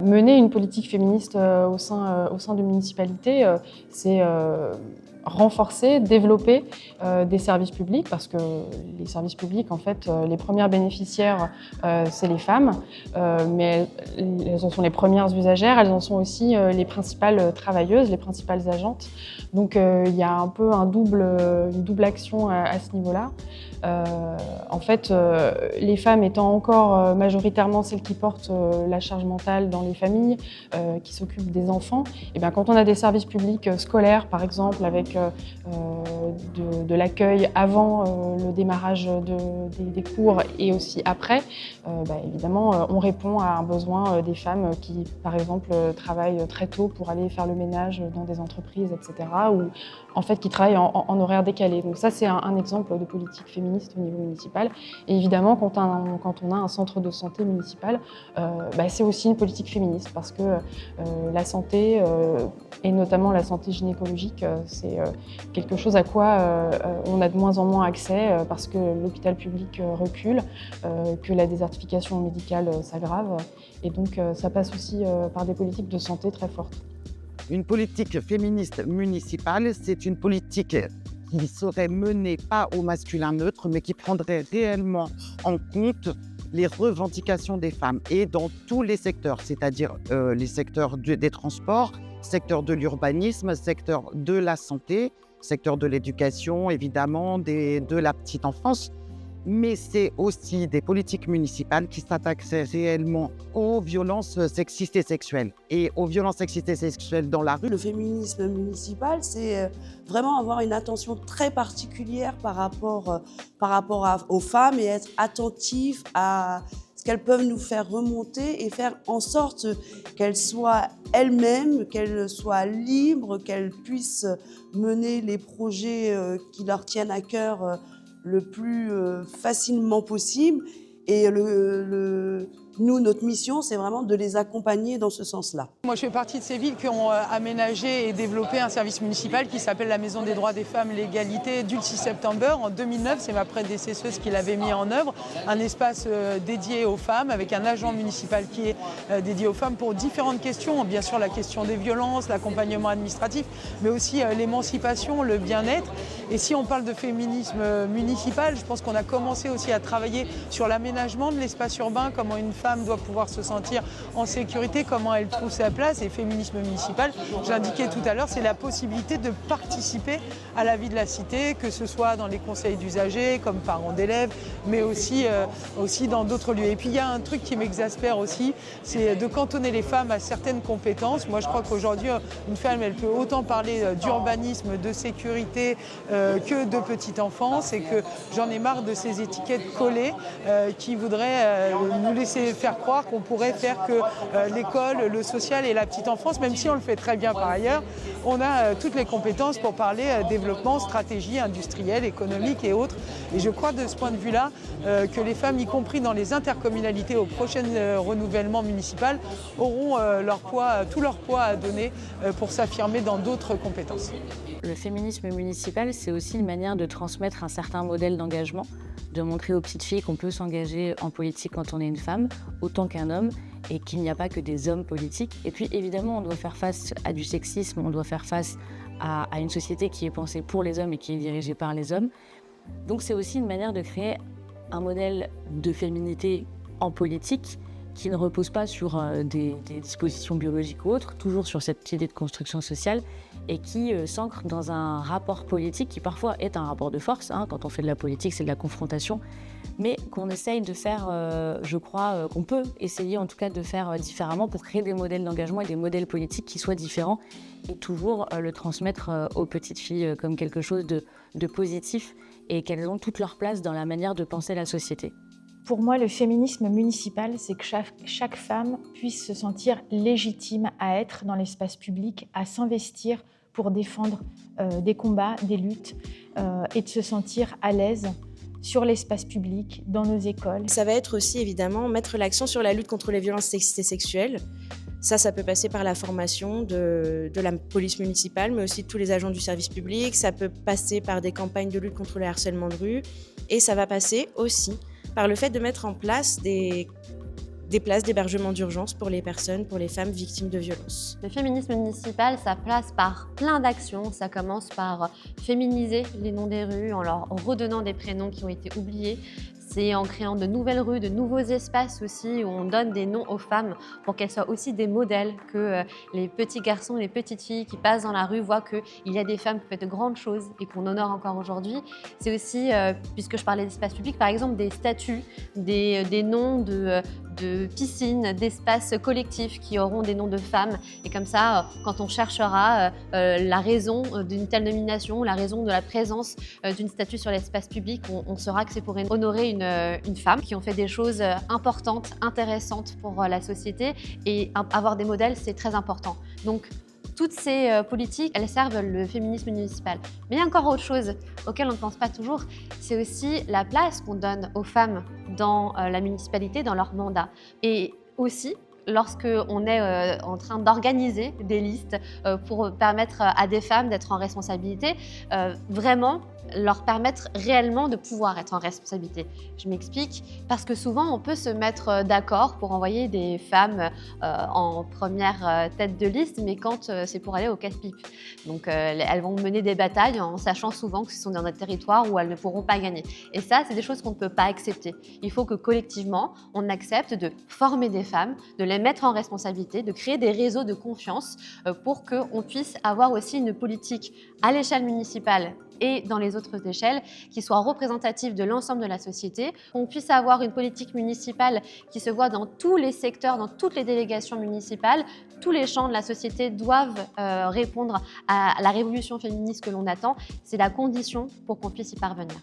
Mener une politique féministe au sein de municipalités, c'est renforcer, développer des services publics, parce que les services publics, en fait, les premières bénéficiaires, c'est les femmes, mais elles en sont les premières usagères, elles en sont aussi les principales travailleuses, les principales agentes. Donc il y a un peu une double action à ce niveau-là. En fait, les femmes étant encore majoritairement celles qui portent la charge mentale dans les familles, qui s'occupent des enfants, et bien quand on a des services publics scolaires, par exemple, avec de l'accueil avant le démarrage des cours et aussi après, évidemment, on répond à un besoin des femmes qui, par exemple, travaillent très tôt pour aller faire le ménage dans des entreprises, etc., ou en fait qui travaillent en horaire décalé. Donc ça, c'est un exemple de politique féministe au niveau municipal. Et évidemment, quand on a un centre de santé municipal, c'est aussi une politique féministe, parce que la santé, et notamment la santé gynécologique, c'est quelque chose à quoi on a de moins en moins accès, parce que l'hôpital public recule, que la désertification médicale s'aggrave, et donc ça passe aussi par des politiques de santé très fortes. Une politique féministe municipale, c'est une politique qui serait menée pas au masculin neutre, mais qui prendrait réellement en compte les revendications des femmes, et dans tous les secteurs, c'est-à-dire les secteurs des transports, secteur de l'urbanisme, secteur de la santé, secteur de l'éducation, évidemment, de la petite enfance. Mais c'est aussi des politiques municipales qui s'attaqueraient réellement aux violences sexistes et sexuelles. Et aux violences sexistes et sexuelles dans la rue. Le féminisme municipal, c'est vraiment avoir une attention très particulière par rapport aux femmes, et être attentif à ce qu'elles peuvent nous faire remonter, et faire en sorte qu'elles soient elles-mêmes, qu'elles soient libres, qu'elles puissent mener les projets qui leur tiennent à cœur le plus facilement possible. Et nous, notre mission, c'est vraiment de les accompagner dans ce sens-là. Moi, je fais partie de ces villes qui ont aménagé et développé un service municipal qui s'appelle la Maison des droits des femmes, l'égalité Dulcie September. En 2009, c'est ma prédécesseuse qui l'avait mis en œuvre, un espace dédié aux femmes, avec un agent municipal qui est dédié aux femmes pour différentes questions. Bien sûr, la question des violences, l'accompagnement administratif, mais aussi l'émancipation, le bien-être. Et si on parle de féminisme municipal, je pense qu'on a commencé aussi à travailler sur l'aménagement de l'espace urbain, comment une femme doit pouvoir se sentir en sécurité, comment elle trouve sa place. Et féminisme municipal, j'indiquais tout à l'heure, c'est la possibilité de participer à la vie de la cité, que ce soit dans les conseils d'usagers, comme parents d'élèves, mais aussi dans d'autres lieux. Et puis il y a un truc qui m'exaspère aussi, c'est de cantonner les femmes à certaines compétences. Moi, je crois qu'aujourd'hui, une femme, elle peut autant parler d'urbanisme, de sécurité, que de petite enfance, et que j'en ai marre de ces étiquettes collées qui voudraient nous laisser faire croire qu'on pourrait faire que l'école, le social et la petite enfance, même si on le fait très bien par ailleurs, on a toutes les compétences pour parler développement, stratégie industrielle, économique et autres. Et je crois de ce point de vue-là que les femmes, y compris dans les intercommunalités au prochain renouvellement municipal, auront tout leur poids à donner pour s'affirmer dans d'autres compétences. Le féminisme municipal, c'est aussi une manière de transmettre un certain modèle d'engagement, de montrer aux petites filles qu'on peut s'engager en politique quand on est une femme, autant qu'un homme, et qu'il n'y a pas que des hommes politiques. Et puis évidemment, on doit faire face à du sexisme, on doit faire face à une société qui est pensée pour les hommes et qui est dirigée par les hommes. Donc c'est aussi une manière de créer un modèle de féminité en politique qui ne repose pas sur des dispositions biologiques ou autres, toujours sur cette idée de construction sociale, et qui s'ancre dans un rapport politique qui parfois est un rapport de force. Quand on fait de la politique, c'est de la confrontation, mais qu'on essaye de faire, je crois, qu'on peut essayer en tout cas de faire différemment pour créer des modèles d'engagement et des modèles politiques qui soient différents, et toujours le transmettre aux petites filles comme quelque chose de positif, et qu'elles ont toute leur place dans la manière de penser la société. Pour moi, le féminisme municipal, c'est que chaque femme puisse se sentir légitime à être dans l'espace public, à s'investir pour défendre des combats, des luttes, et de se sentir à l'aise sur l'espace public, dans nos écoles. Ça va être aussi évidemment mettre l'accent sur la lutte contre les violences sexistes et sexuelles. Ça peut passer par la formation de la police municipale, mais aussi de tous les agents du service public. Ça peut passer par des campagnes de lutte contre le harcèlement de rue. Et ça va passer aussi par le fait de mettre en place des des places d'hébergement d'urgence pour les personnes, pour les femmes victimes de violences. Le féminisme municipal, ça passe par plein d'actions. Ça commence par féminiser les noms des rues en leur redonnant des prénoms qui ont été oubliés. C'est en créant de nouvelles rues, de nouveaux espaces aussi, où on donne des noms aux femmes pour qu'elles soient aussi des modèles, que les petits garçons et les petites filles qui passent dans la rue voient qu'il y a des femmes qui font de grandes choses et qu'on honore encore aujourd'hui. C'est aussi, puisque je parlais d'espaces publics, par exemple des statues, des noms de piscines, d'espaces collectifs qui auront des noms de femmes. Et comme ça, quand on cherchera la raison d'une telle nomination, la raison de la présence d'une statue sur l'espace public, on saura que c'est pour honorer une femme qui ont fait des choses importantes, intéressantes pour la société. Et avoir des modèles, c'est très important. Donc, toutes ces politiques, elles servent le féminisme municipal. Mais il y a encore autre chose auquel on ne pense pas toujours, c'est aussi la place qu'on donne aux femmes dans la municipalité, dans leur mandat. Et aussi, lorsqu'on est en train d'organiser des listes pour permettre à des femmes d'être en responsabilité, vraiment leur permettre réellement de pouvoir être en responsabilité. Je m'explique, parce que souvent on peut se mettre d'accord pour envoyer des femmes en première tête de liste, mais quand c'est pour aller au casse-pipe. Donc elles vont mener des batailles en sachant souvent que ce sont dans notre territoire où elles ne pourront pas gagner. Et ça, c'est des choses qu'on ne peut pas accepter. Il faut que collectivement, on accepte de former des femmes, de les mettre en responsabilité, de créer des réseaux de confiance pour qu'on puisse avoir aussi une politique à l'échelle municipale et dans les autres échelles, qui soit représentative de l'ensemble de la société, qu'on puisse avoir une politique municipale qui se voit dans tous les secteurs, dans toutes les délégations municipales. Tous les champs de la société doivent répondre à la révolution féministe que l'on attend. C'est la condition pour qu'on puisse y parvenir.